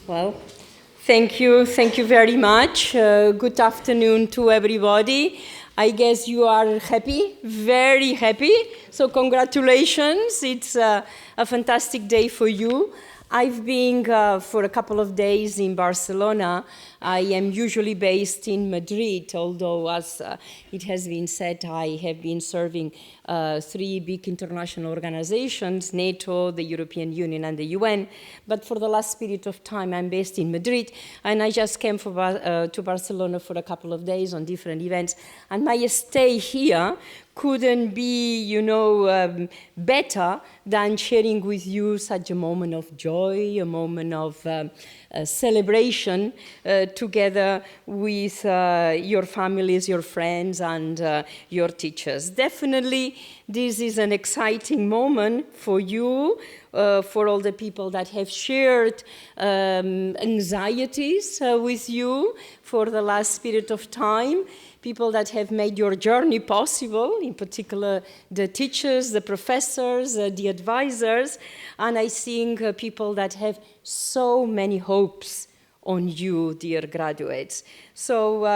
Well, thank you very much. Good afternoon to everybody. I guess you are happy, very happy. So congratulations, it's a fantastic day for you. I've been for a couple of days in Barcelona. I am usually based in Madrid, although as it has been said, I have been serving three big international organizations, NATO, the European Union, and the UN. But for the last period of time, I'm based in Madrid, and I just came to Barcelona for a couple of days on different events. And my stay here couldn't be, better than sharing with you such a moment of joy, a moment of celebration together with your families, your friends, and your teachers. Definitely, this is an exciting moment for you, for all the people that have shared anxieties with you for the last period of time, people that have made your journey possible, in particular the teachers, the professors, the advisors, and I think people that have so many hopes on you, dear graduates. So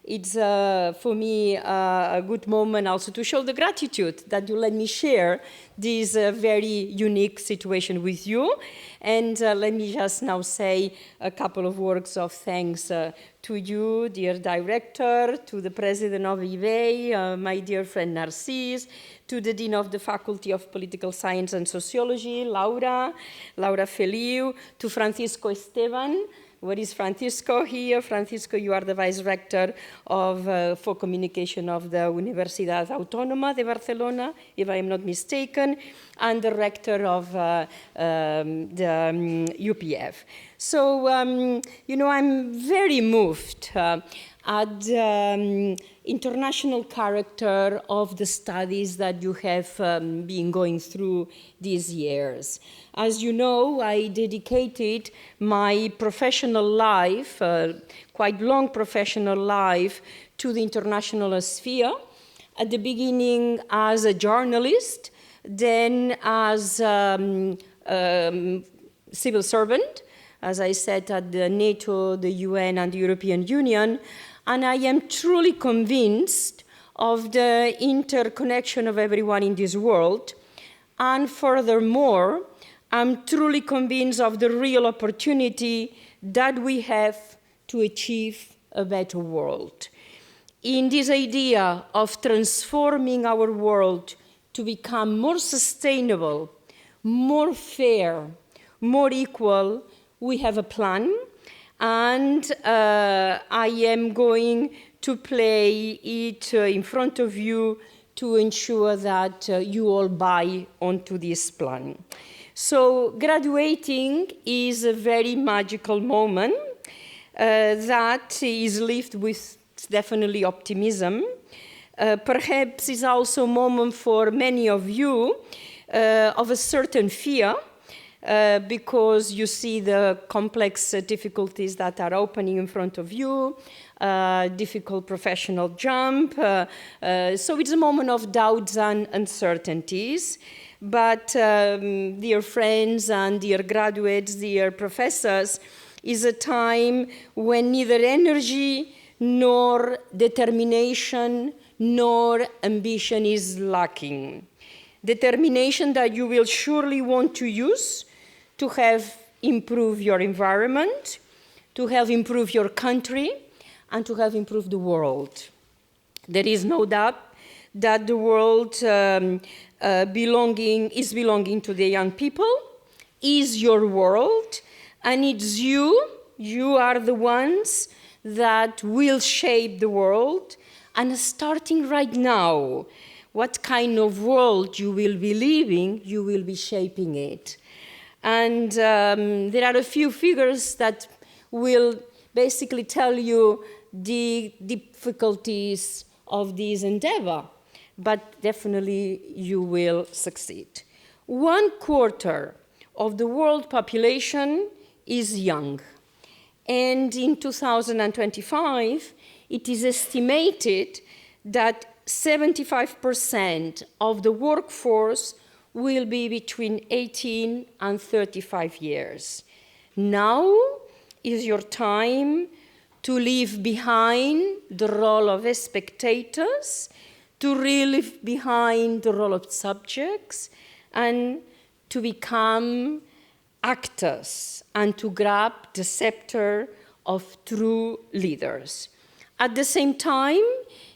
it's for me a good moment also to show the gratitude that you let me share this very unique situation with you. And let me just now say a couple of words of thanks to you, dear director, to the president of IBEI, my dear friend Narcís, to the dean of the Faculty of Political Science and Sociology, Laura Feliu, to Francisco Esteban. Where is Francisco here? Francisco, you are the vice rector for communication of the Universitat Autònoma de Barcelona, if I am not mistaken, and the rector of the UPF. So, I'm very moved at the international character of the studies that you have been going through these years. As you know, I dedicated my professional life, quite long professional life, to the international sphere. At the beginning as a journalist, then as civil servant, as I said, at the NATO, the UN, and the European Union. And I am truly convinced of the interconnection of everyone in this world. And furthermore, I'm truly convinced of the real opportunity that we have to achieve a better world. In this idea of transforming our world to become more sustainable, more fair, more equal, we have a plan. And I am going to play it in front of you to ensure that you all buy onto this plan. So graduating is a very magical moment that is lived with definitely optimism. Perhaps is also a moment for many of you of a certain fear, because you see the complex difficulties that are opening in front of you, difficult professional jump. So it's a moment of doubts and uncertainties. But dear friends and dear graduates, dear professors, is a time when neither energy nor determination nor ambition is lacking. Determination that you will surely want to use to have improved your environment, to have improved your country, and to have improved the world. There is no doubt that the world is belonging to the young people, is your world, and it's you are the ones that will shape the world. And starting right now, what kind of world you will be living, you will be shaping it. And there are a few figures that will basically tell you the difficulties of this endeavor, but definitely you will succeed. 1/4 of the world population is young. And in 2025, it is estimated that 75% of the workforce will be between 18 and 35 years. Now, is your time to leave behind the role of spectators, to leave behind the role of subjects, and to become actors and to grab the scepter of true leaders. At the same time,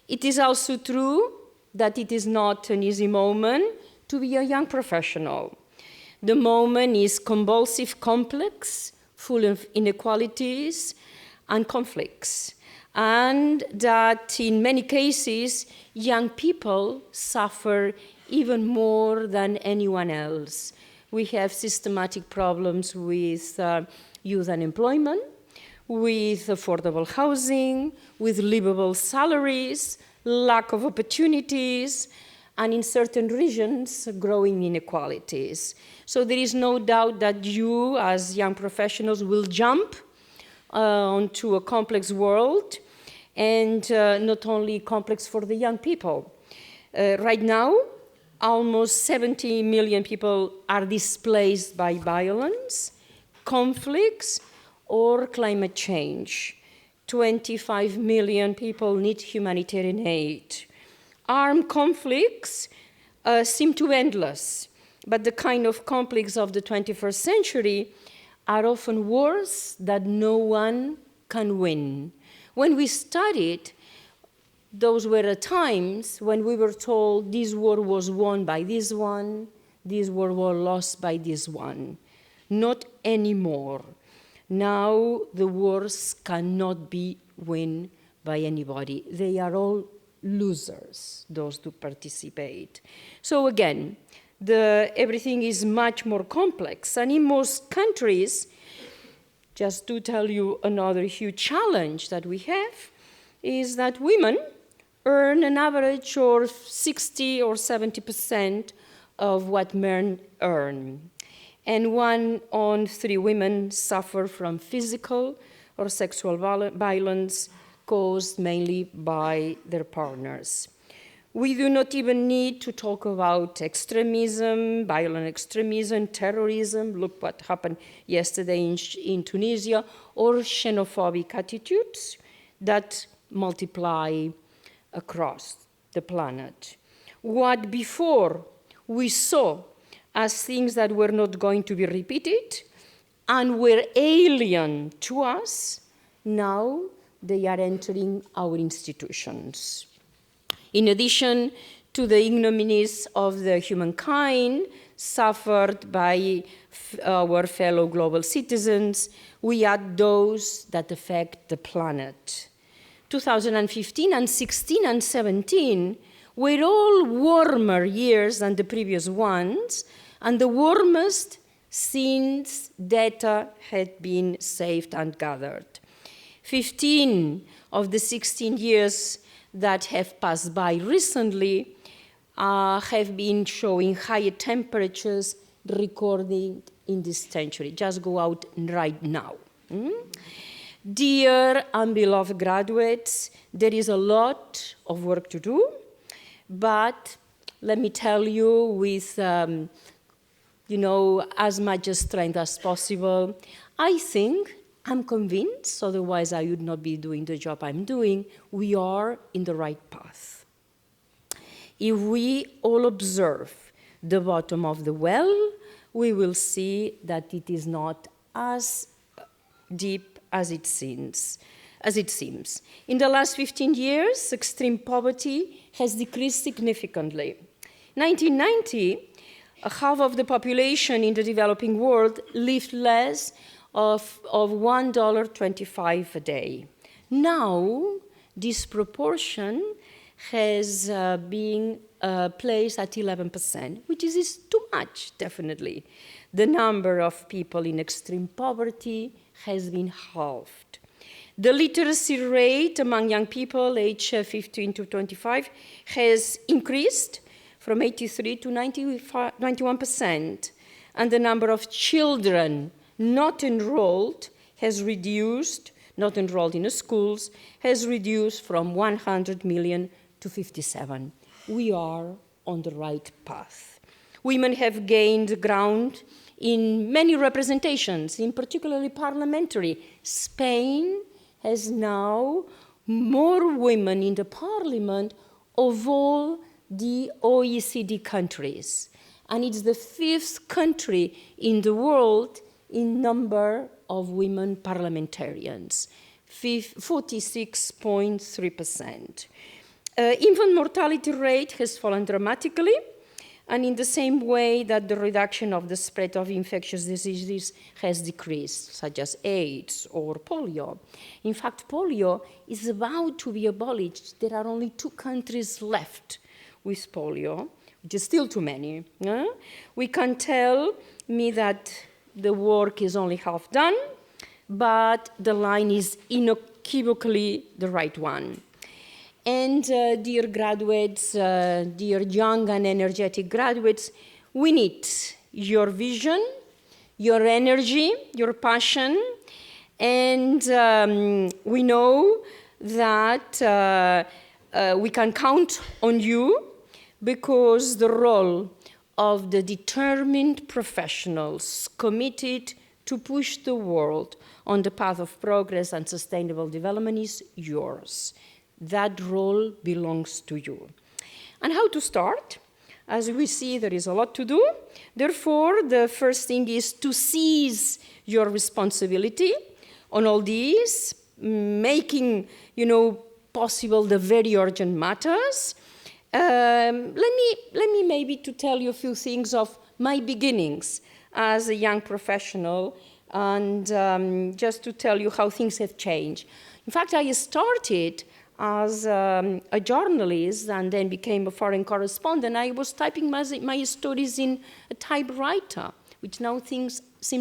it is also true that it is not an easy moment to be a young professional. The moment is convulsive, complex, full of inequalities and conflicts, and that in many cases, young people suffer even more than anyone else. We have systematic problems with youth unemployment, with affordable housing, with livable salaries, lack of opportunities, and in certain regions, growing inequalities. So there is no doubt that you, as young professionals, will jump onto a complex world, and not only complex for the young people. Right now, almost 70 million people are displaced by violence, conflicts, or climate change. 25 million people need humanitarian aid. Armed conflicts seem too endless, but the kind of conflicts of the 21st century are often wars that no one can win. When we studied, those were times when we were told this war was won by this one, this war was lost by this one. Not anymore. Now the wars cannot be won by anybody. They are all losers, those who participate. So again, everything is much more complex. And in most countries, just to tell you another huge challenge that we have, is that women earn an average of 60 or 70% of what men earn. And 1 on 3 women suffer from physical or sexual violence caused mainly by their partners. We do not even need to talk about extremism, violent extremism, terrorism, look what happened yesterday in Tunisia, or xenophobic attitudes that multiply across the planet. What before we saw as things that were not going to be repeated and were alien to us, now they are entering our institutions. In addition to the ignominies of the humankind suffered by our fellow global citizens, we add those that affect the planet. 2015 and 16 and 17 were all warmer years than the previous ones, and the warmest since data had been saved and gathered. 15 of the 16 years that have passed by recently have been showing higher temperatures recorded in this century. Just go out right now. Dear and beloved graduates, there is a lot of work to do, but let me tell you with as much strength as possible, I'm convinced, otherwise I would not be doing the job I'm doing, we are in the right path. If we all observe the bottom of the well, we will see that it is not as deep as it seems. In the last 15 years, extreme poverty has decreased significantly. 1990, half of the population in the developing world lived less of $1.25 a day. Now, this proportion has been placed at 11%, which is too much, definitely. The number of people in extreme poverty has been halved. The literacy rate among young people aged 15 to 25 has increased from 83 to 91%, and the number of children not enrolled has reduced, not enrolled in the schools, has reduced from 100 million to 57. We are on the right path. Women have gained ground in many representations, in particularly parliamentary. Spain has now more women in the parliament of all the OECD countries. And it's the 5th country in the world in number of women parliamentarians, 46.3%. Infant mortality rate has fallen dramatically, and in the same way that the reduction of the spread of infectious diseases has decreased, such as AIDS or polio. In fact, polio is about to be abolished. There are only 2 countries left with polio, which is still too many. We can tell me that the work is only half done, but the line is unequivocally the right one. And dear graduates, dear young and energetic graduates, we need your vision, your energy, your passion, and we know that we can count on you, because the role of the determined professionals committed to push the world on the path of progress and sustainable development is yours. That role belongs to you. And how to start? As we see, there is a lot to do. Therefore, the first thing is to seize your responsibility on all these, making, possible the very urgent matters. Let me maybe to tell you a few things of my beginnings as a young professional, and just to tell you how things have changed. In fact, I started as a journalist and then became a foreign correspondent. I was typing my stories in a typewriter, which now seems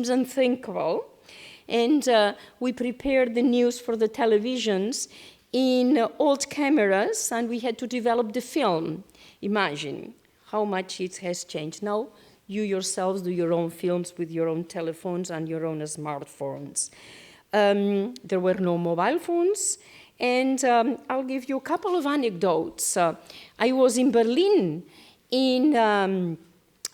unthinkable. And we prepared the news for the televisions in old cameras, and we had to develop the film. Imagine how much it has changed. Now you yourselves do your own films with your own telephones and your own smartphones. There were no mobile phones, and I'll give you a couple of anecdotes. I was in Berlin on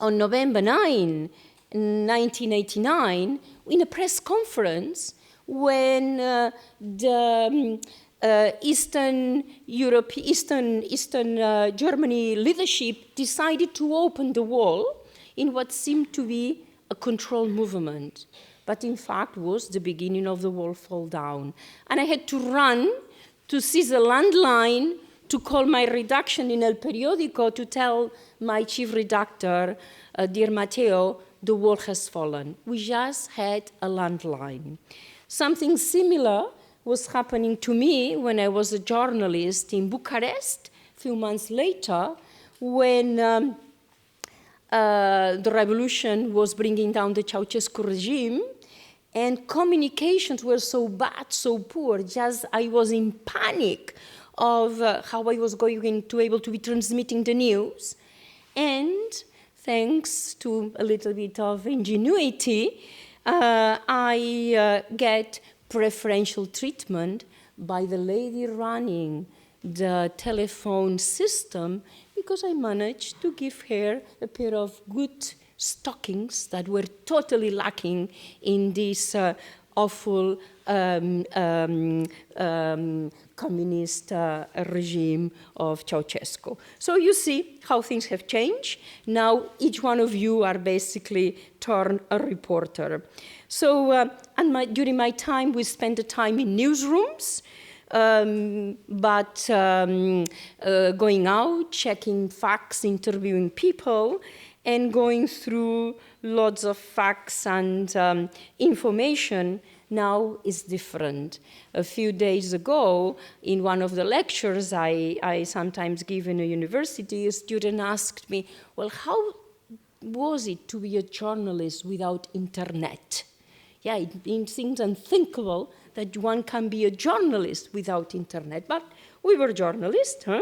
November 9, 1989, in a press conference when the Eastern Germany leadership decided to open the wall in what seemed to be a controlled movement, but in fact was the beginning of the wall fall down. And I had to run to seize a landline to call my redaction in El Periódico to tell my chief redactor, dear Matteo, the wall has fallen. We just had a landline. Something similar was happening to me when I was a journalist in Bucharest a few months later, when the revolution was bringing down the Ceausescu regime, and communications were so bad, so poor, just I was in panic of how I was going to be able to be transmitting the news. And thanks to a little bit of ingenuity, I get preferential treatment by the lady running the telephone system, because I managed to give her a pair of good stockings that were totally lacking in this awful communist regime of Ceausescu. So you see how things have changed. Now each one of you are basically turned a reporter. So during my time, we spent the time in newsrooms, but going out, checking facts, interviewing people, and going through lots of facts and information now is different. A few days ago, in one of the lectures I sometimes give in a university, a student asked me, well, how was it to be a journalist without internet? Yeah, it seems unthinkable that one can be a journalist without internet, but we were journalists, huh?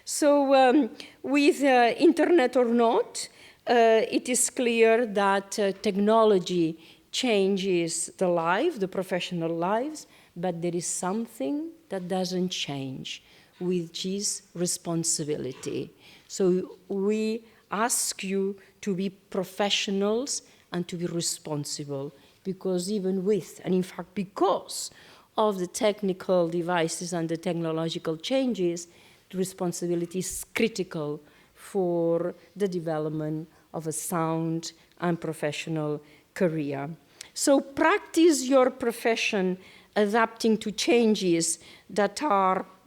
So with internet or not, it is clear that technology changes the life, the professional lives, but there is something that doesn't change, which is responsibility. So we ask you to be professionals and to be responsible, because even with, and in fact because of the technical devices and the technological changes, the responsibility is critical for the development of a sound and professional career. So practice your profession adapting to changes that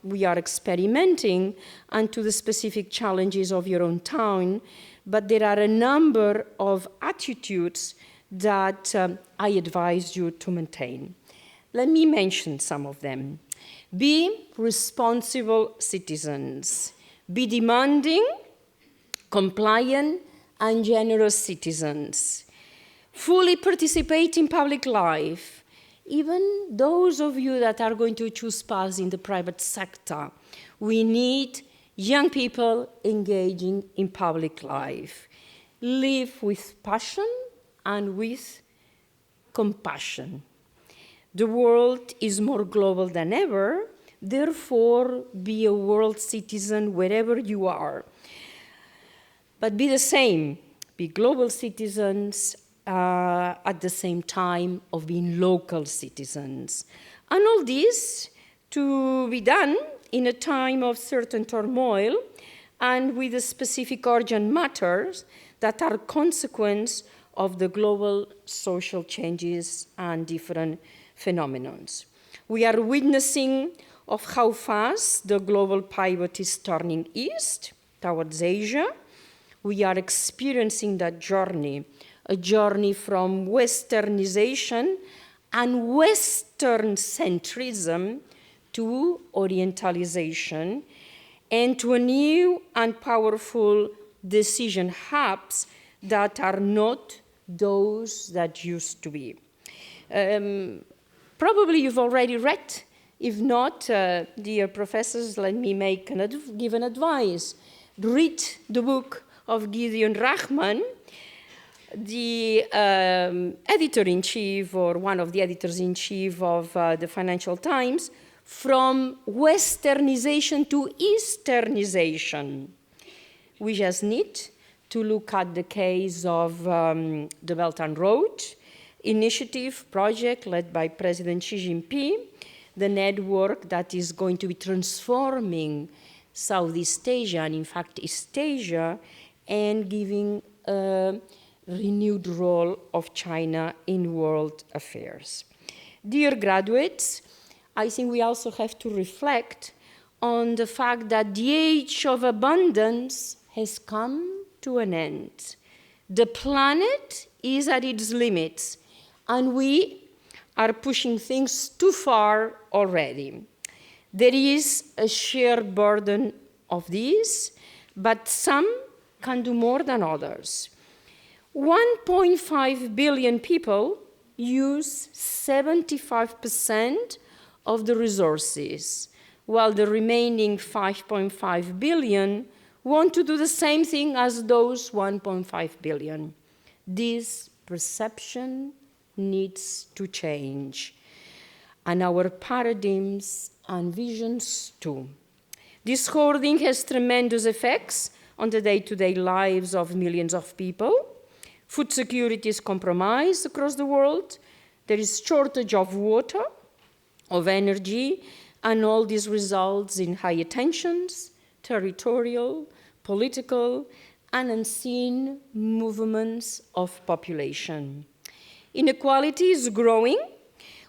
we are experimenting and to the specific challenges of your own town, but there are a number of attitudes that I advise you to maintain. Let me mention some of them. Be responsible citizens. Be demanding, compliant, and generous citizens. Fully participate in public life. Even those of you that are going to choose paths in the private sector, we need young people engaging in public life. Live with passion and with compassion. The world is more global than ever, therefore be a world citizen wherever you are. But be the same, be global citizens at the same time of being local citizens. And all this to be done in a time of certain turmoil and with the specific urgent matters that are consequence of the global social changes and different phenomena. We are witnessing of how fast the global pivot is turning east towards Asia. We are experiencing that journey, a journey from Westernization and Western centrism to Orientalization and to a new and powerful decision hubs that are not those that used to be. Probably you've already read. If not, dear professors, let me give an advice. Read the book of Gideon Rachman, the editor-in-chief or one of the editors-in-chief of the Financial Times, From Westernization to Easternization. We just need to look at the case of the Belt and Road Initiative project led by President Xi Jinping, the network that is going to be transforming Southeast Asia and in fact East Asia and giving a renewed role of China in world affairs. Dear graduates, I think we also have to reflect on the fact that the age of abundance has come to an end. The planet is at its limits, and we are pushing things too far already. There is a shared burden of this, but some can do more than others. 1.5 billion people use 75% of the resources, while the remaining 5.5 billion want to do the same thing as those 1.5 billion. This perception needs to change, and our paradigms and visions too. This hoarding has tremendous effects on the day-to-day lives of millions of people. Food security is compromised across the world. There is shortage of water, of energy, and all this results in high tensions, territorial, political, and unseen movements of population. Inequality is growing.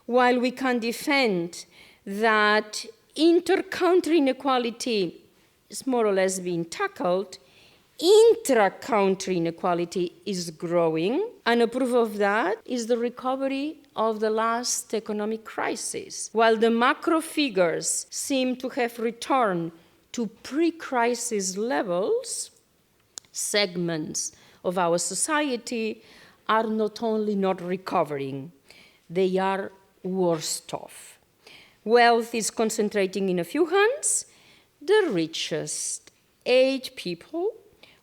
While we can defend that inter-country inequality is more or less being tackled, intra-country inequality is growing, and a proof of that is the recovery of the last economic crisis. While the macro figures seem to have returned to pre-crisis levels, segments of our society are not only not recovering, they are worse off. Wealth is concentrating in a few hands. The richest 8 people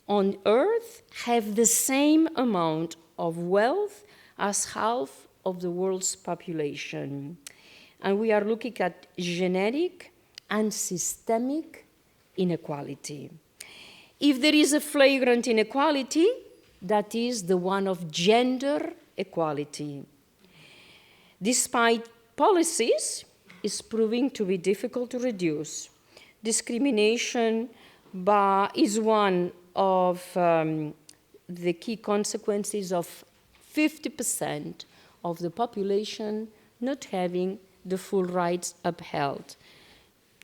on Earth have the same amount of wealth as half of the world's population. And we are looking at genetic and systemic inequality. If there is a flagrant inequality, that is the one of gender equality. Despite policies, it's proving to be difficult to reduce. Discrimination is one of the key consequences of 50% of the population not having the full rights upheld.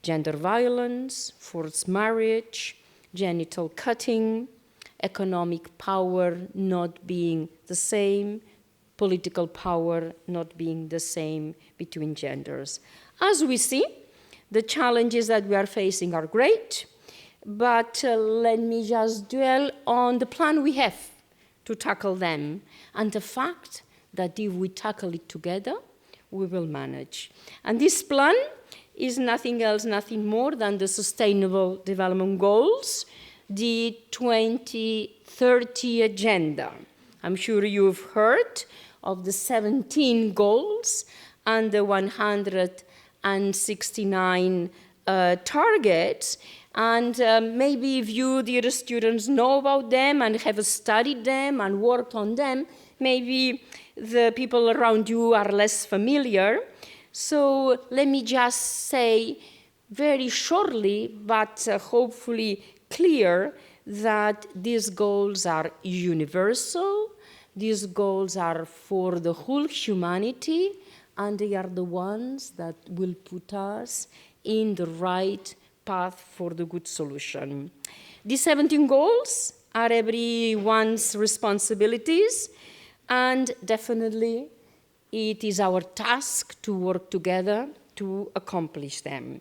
Gender violence, forced marriage, genital cutting, economic power not being the same, political power not being the same between genders. As we see, the challenges that we are facing are great, but let me just dwell on the plan we have to tackle them and the fact that if we tackle it together, we will manage. And this plan is nothing else, nothing more than the Sustainable Development Goals, the 2030 Agenda. I'm sure you've heard of the 17 goals and the 169 targets. And maybe if you, dear students, know about them and have studied them and worked on them, maybe the people around you are less familiar. So let me just say very shortly, but hopefully clear, that these goals are universal, these goals are for the whole humanity, and they are the ones that will put us in the right path for the good solution. These 17 goals are everyone's responsibilities, and definitely it is our task to work together to accomplish them.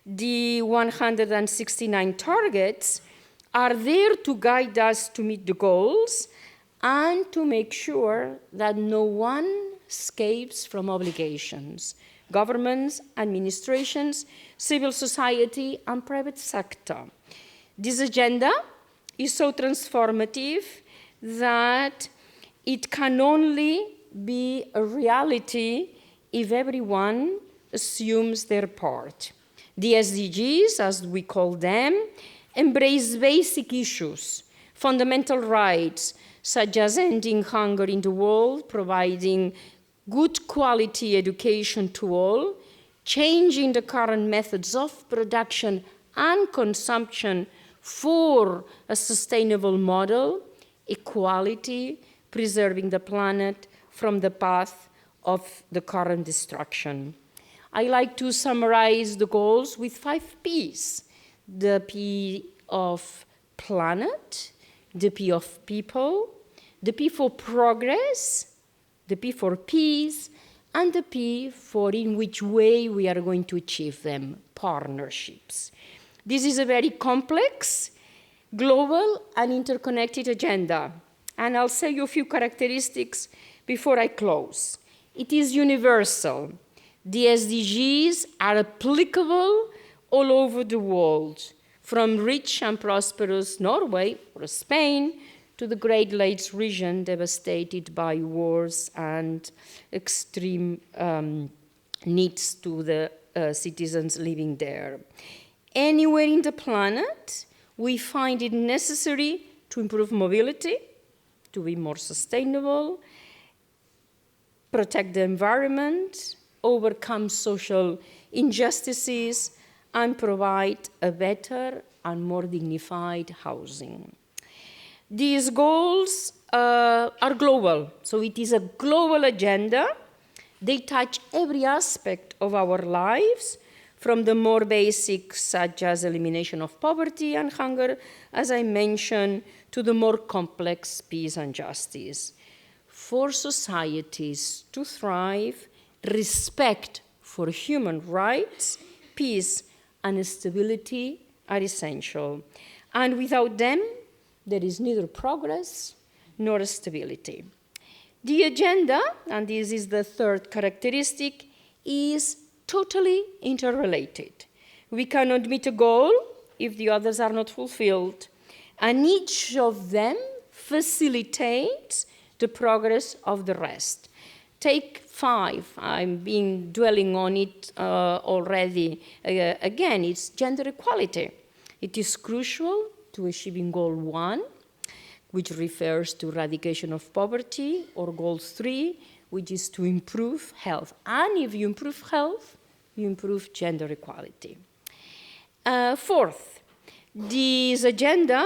The 169 targets are there to guide us to meet the goals and to make sure that no one escapes from obligations. Governments, administrations, civil society, and private sector. This agenda is so transformative that it can only be a reality if everyone assumes their part. The SDGs, as we call them, embrace basic issues, fundamental rights, such as ending hunger in the world, providing good quality education to all, changing the current methods of production and consumption for a sustainable model, equality, preserving the planet from the path of the current destruction. I like to summarize the goals with 5 Ps. The P of planet, the P of people, the P for progress, the P for peace, and the P for in which way we are going to achieve them, partnerships. This is a very complex, global, and interconnected agenda. And I'll say you a few characteristics before I close. It is universal. The SDGs are applicable all over the world, from rich and prosperous Norway or Spain to the Great Lakes region devastated by wars and extreme needs to the citizens living there. Anywhere in the planet, we find it necessary to improve mobility, to be more sustainable, protect the environment, overcome social injustices, and provide a better and more dignified housing. These goals are global, so it is a global agenda. They touch every aspect of our lives, from the more basic, such as elimination of poverty and hunger, as I mentioned, to the more complex, peace and justice. For societies to thrive, respect for human rights, peace, and stability are essential. And without them, there is neither progress nor stability. The agenda, and this is the third characteristic, is totally interrelated. We cannot meet a goal if the others are not fulfilled, and each of them facilitates the progress of the rest. Take 5, I've been dwelling on it already. Again, it's gender equality. It is crucial to to achieving Goal 1, which refers to eradication of poverty, or Goal 3, which is to improve health. And if you improve health, you improve gender equality. Fourth, this agenda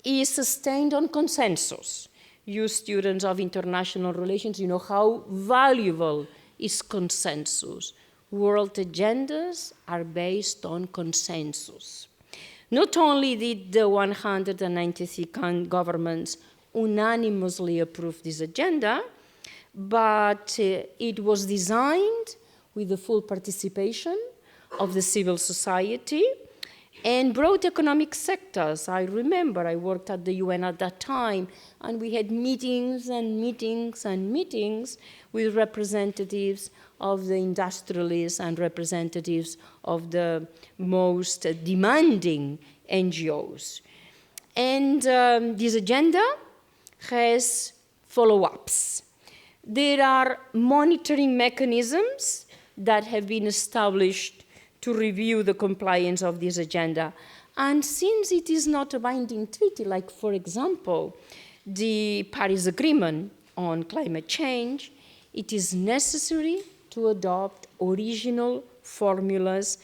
is sustained on consensus. You students of international relations, you know how valuable is consensus. World agendas are based on consensus. Not only did the 193 governments unanimously approve this agenda, but it was designed with the full participation of the civil society and broad economic sectors. I remember I worked at the UN at that time, and we had meetings and meetings and meetings with representatives of the industrialists and representatives of the most demanding NGOs. And this agenda has follow-ups. There are monitoring mechanisms that have been established to review the compliance of this agenda. And since it is not a binding treaty, like, for example, the Paris Agreement on climate change, it is necessary to adopt original formulas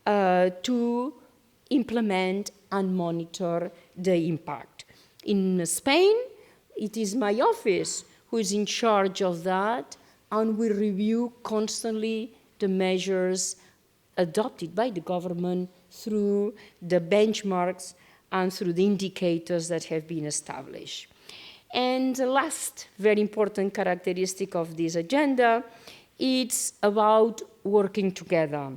to implement and monitor the impact. In Spain, it is my office who is in charge of that, and we review constantly the measures adopted by the government through the benchmarks and through the indicators that have been established. And the last very important characteristic of this agenda, it's about working together.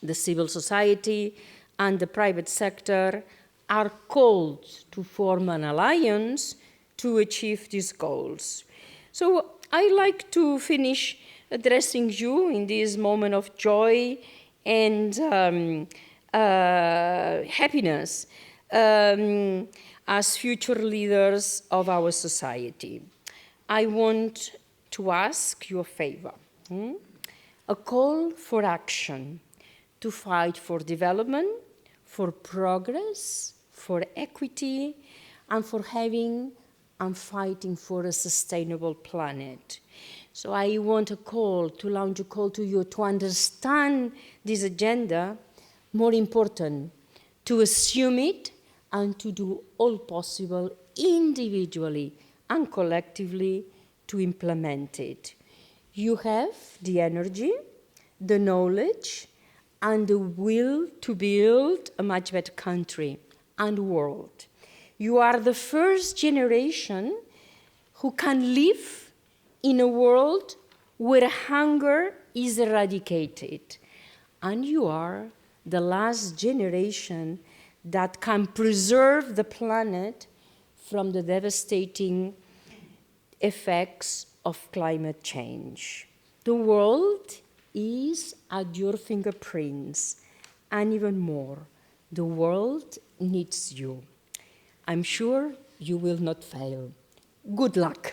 The civil society and the private sector are called to form an alliance to achieve these goals. So I like to finish addressing you in this moment of joy and happiness as future leaders of our society. I want to ask you a favor, a call for action to fight for development, for progress, for equity, and for having and fighting for a sustainable planet. So I want to launch a call to you to understand this agenda, more important, to assume it and to do all possible individually and collectively to implement it. You have the energy, the knowledge, and the will to build a much better country and world. You are the first generation who can live in a world where hunger is eradicated. And you are the last generation that can preserve the planet from the devastating effects of climate change. The world is at your fingerprints, and even more, the world needs you. I'm sure you will not fail. Good luck.